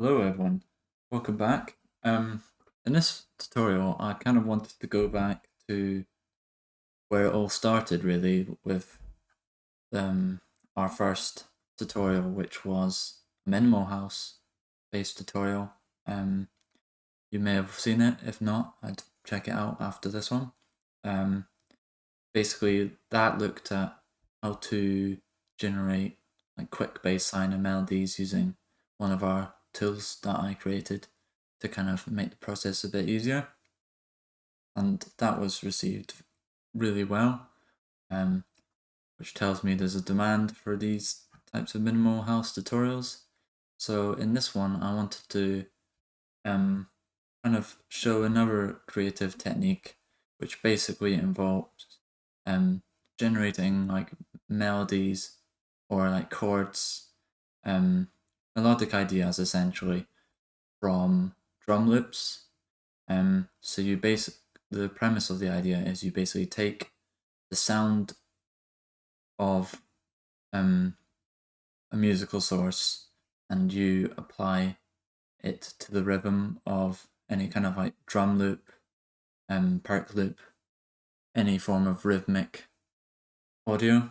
Hello everyone, welcome back. In this tutorial I kind of wanted to go back to where it all started really with our first tutorial, which was a minimal house based tutorial. You may have seen it. If not, I'd check it out after this one. Basically that looked at how to generate like quick bass line and melodies using one of our tools that I created to kind of make the process a bit easier, and that was received really well, which tells me there's a demand for these types of minimal house tutorials. So in this one I wanted to kind of show another creative technique which basically involves generating like melodies or like chords, melodic ideas essentially from drum loops. So the premise of the idea is you basically take the sound of a musical source and you apply it to the rhythm of any kind of like drum loop, perc loop, any form of rhythmic audio.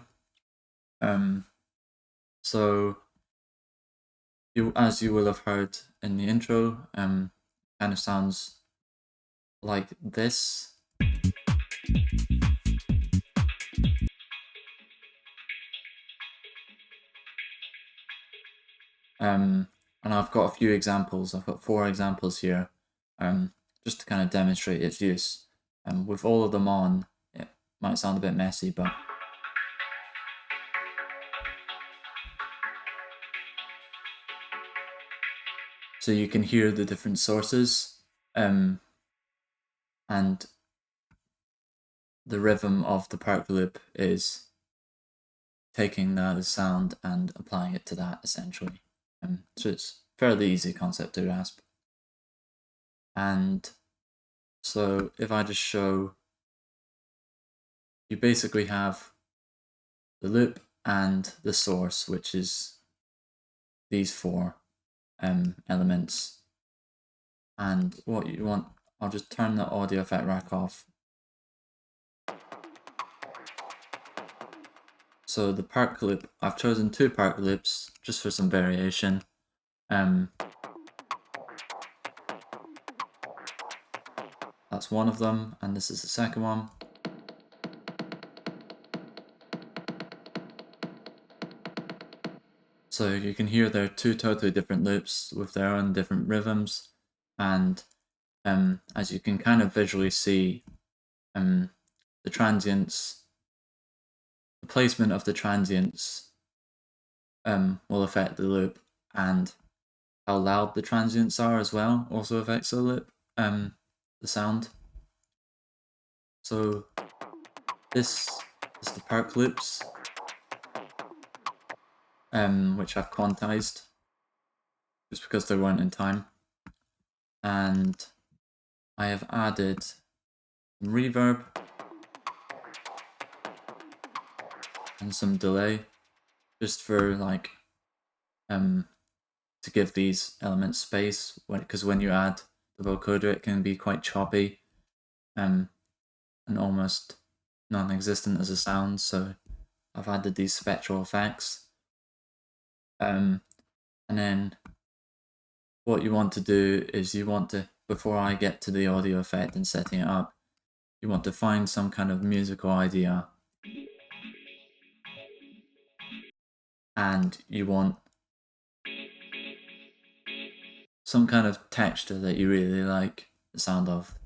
So as you will have heard in the intro, kind of sounds like this. And I've got a few examples. I've got 4 examples here, just to kind of demonstrate its use. With all of them on, it might sound a bit messy, but so you can hear the different sources, and the rhythm of the perc loop is taking the sound and applying it to that essentially. So it's a fairly easy concept to grasp. And so if I just show, you basically have the loop and the source, which is these 4 elements. And what you want, I'll just turn the audio effect rack off. So the perc loop, I've chosen 2 perc loops just for some variation. That's one of them, and this is the second one. So you can hear they're 2 totally different loops with their own different rhythms, and as you can kind of visually see, the transients, the placement of the transients will affect the loop, and how loud the transients are as well also affects the loop, the sound. So this is the perc loops, which I've quantized just because they weren't in time, and I have added some reverb and some delay just for like to give these elements space, because when you add the vocoder it can be quite choppy and almost non-existent as a sound, so I've added these spectral effects. And then what you want to do is you want to, before I get to the audio effect and setting it up, you want to find some kind of musical idea, and you want some kind of texture that you really like the sound of,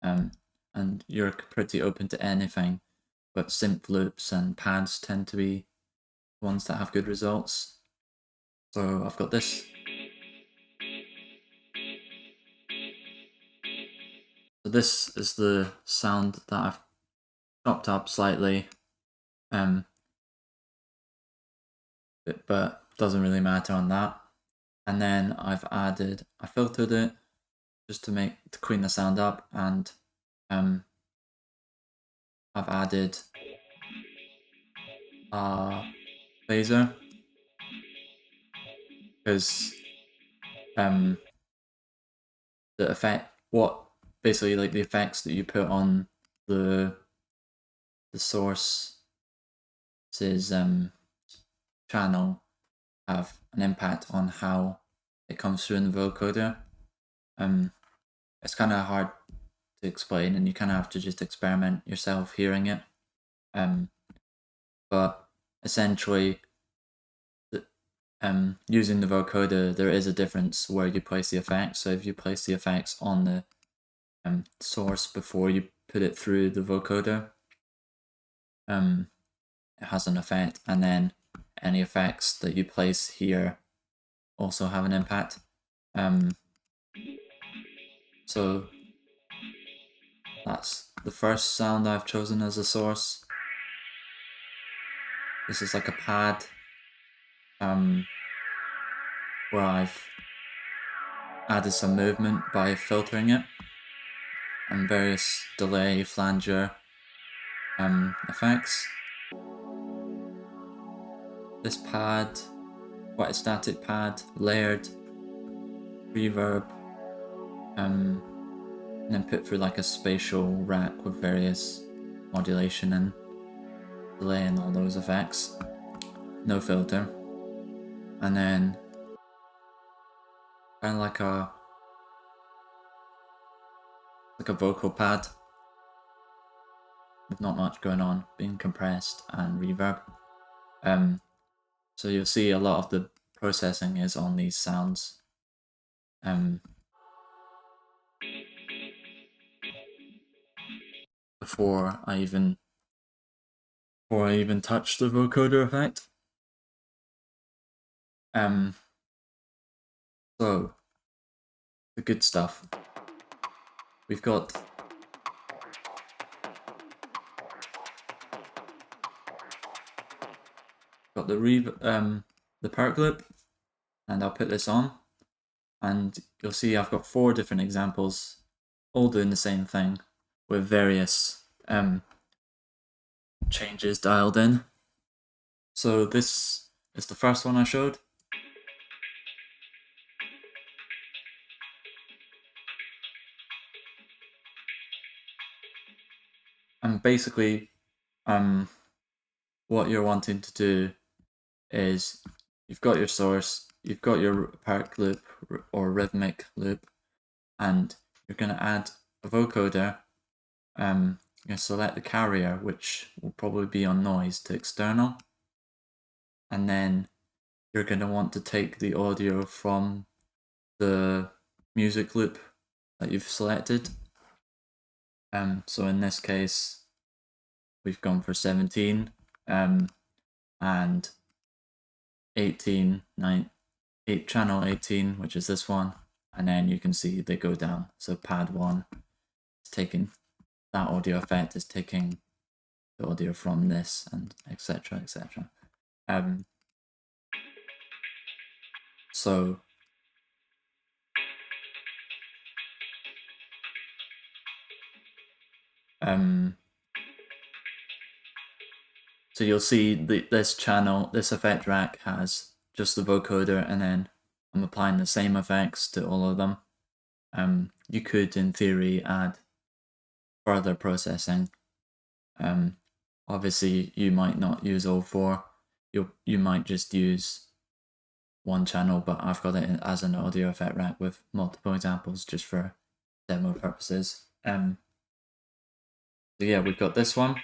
and you're pretty open to anything, but synth loops and pads tend to be ones that have good results. So I've got this. So this is the sound that I've chopped up slightly, but doesn't really matter on that. And then I filtered it just to clean the sound up, and I've added a phaser, because the effect, basically like the effects that you put on the source's channel have an impact on how it comes through in the vocoder. It's kind of hard to explain, and you kind of have to just experiment yourself hearing it. But essentially, using the vocoder, there is a difference where you place the effects. So if you place the effects on the source before you put it through the vocoder, it has an effect, and then any effects that you place here also have an impact. So that's the first sound I've chosen as a source. This is like a pad where I've added some movement by filtering it, and various delay, flanger effects. This pad, quite a static pad, layered, reverb, and then put through like a spatial rack with various modulation and delay and all those effects. No filter. And then kind of like a vocal pad with not much going on, being compressed and reverb. So you'll see a lot of the processing is on these sounds. Before I even touch the vocoder effect. So the good stuff. We've got the perk loop, and I'll put this on, and you'll see I've got 4 different examples, all doing the same thing with various changes dialed in. So this is the first one I showed. And basically, what you're wanting to do is you've got your source, you've got your perk loop or rhythmic loop, and you're going to add a vocoder. You're going to select the carrier, which will probably be on noise, to external, and then you're going to want to take the audio from the music loop that you've selected. So in this case, we've gone for 17 and 18, channel 18, which is this one, and then you can see they go down. So pad 1 is taking that audio effect, is taking the audio from this, and etc. etc. So so you'll see this channel, this effect rack has just the vocoder, and then I'm applying the same effects to all of them. You could, in theory, add further processing. Obviously, you might not use all 4. You might just use one channel, but I've got it as an audio effect rack with multiple examples just for demo purposes. So yeah, we've got this one.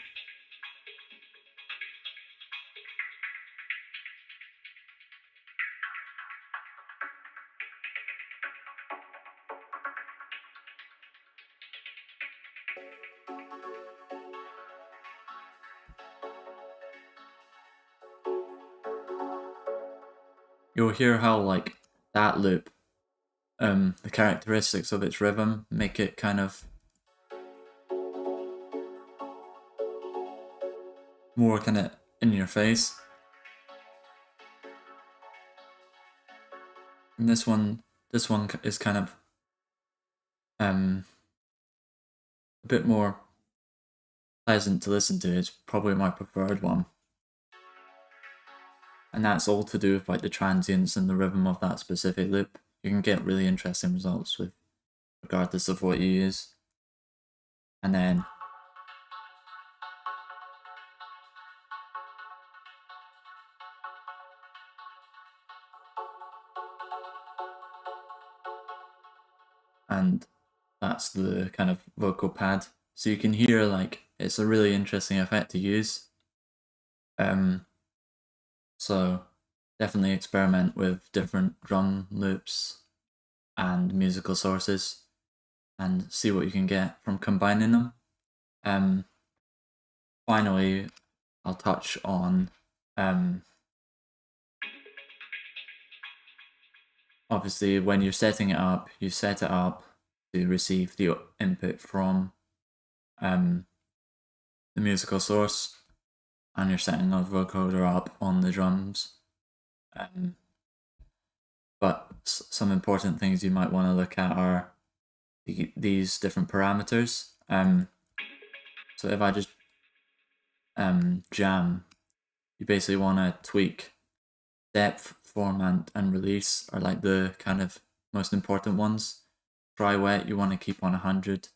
You'll hear how like that loop, the characteristics of its rhythm make it kind of more kind of in your face. And this one is kind of a bit more pleasant to listen to. It's probably my preferred one. And that's all to do with like the transients and the rhythm of that specific loop. you can get really interesting results with regardless of what you use. And then that's the kind of vocal pad. So you can hear, like, it's a really interesting effect to use. So definitely experiment with different drum loops and musical sources and see what you can get from combining them. Finally, I'll touch on obviously when you're setting it up, you set it up to receive the input from the musical source, and you're setting a vocoder up on the drums. But some important things you might want to look at are these different parameters. So if I just jam, you basically want to tweak depth, format, and release are like the kind of most important ones. Dry wet you want to keep on 100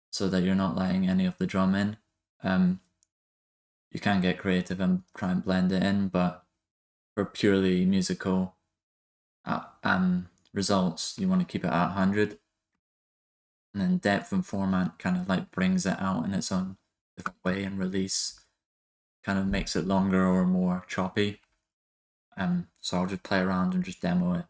so that you're not letting any of the drum in. You can get creative and try and blend it in, but for purely musical results, you want to keep it at 100. And then depth and format kind of like brings it out in its own different way, and release kind of makes it longer or more choppy. So I'll just play around and just demo it.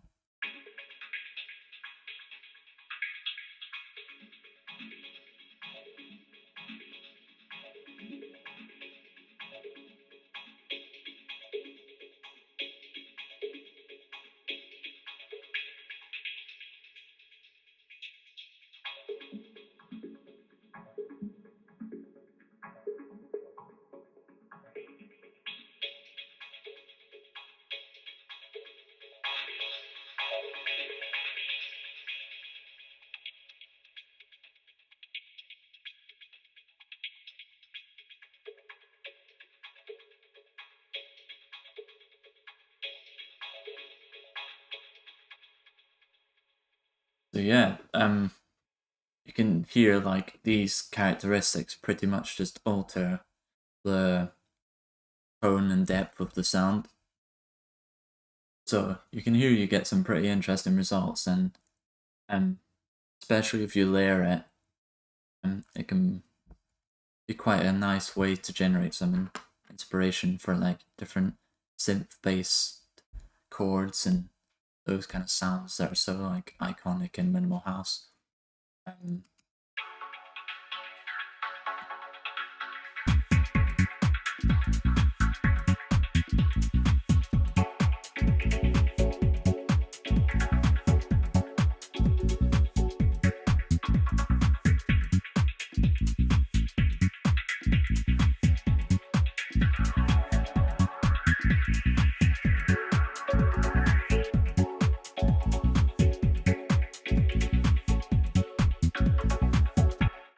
So yeah, you can hear like these characteristics pretty much just alter the tone and depth of the sound. So you can hear you get some pretty interesting results, and especially if you layer it, it can be quite a nice way to generate some inspiration for like different synth-based chords and those kind of sounds that are so like iconic in minimal house.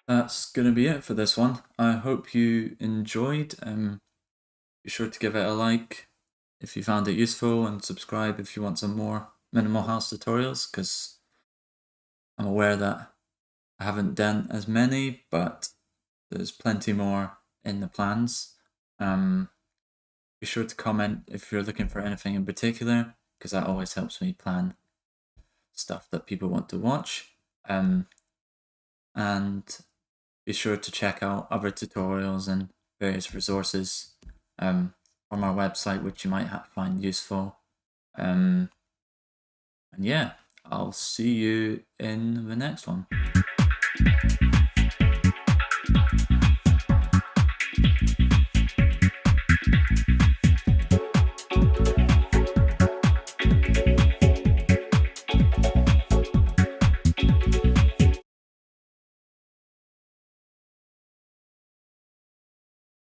That's going to be it for this one. I hope you enjoyed. Be sure to give it a like if you found it useful, and subscribe if you want some more minimal house tutorials, because I'm aware that I haven't done as many, but there's plenty more in the plans. Be sure to comment if you're looking for anything in particular, because that always helps me plan stuff that people want to watch. And be sure to check out other tutorials and various resources from our website, which you might find useful. And yeah, I'll see you in the next one.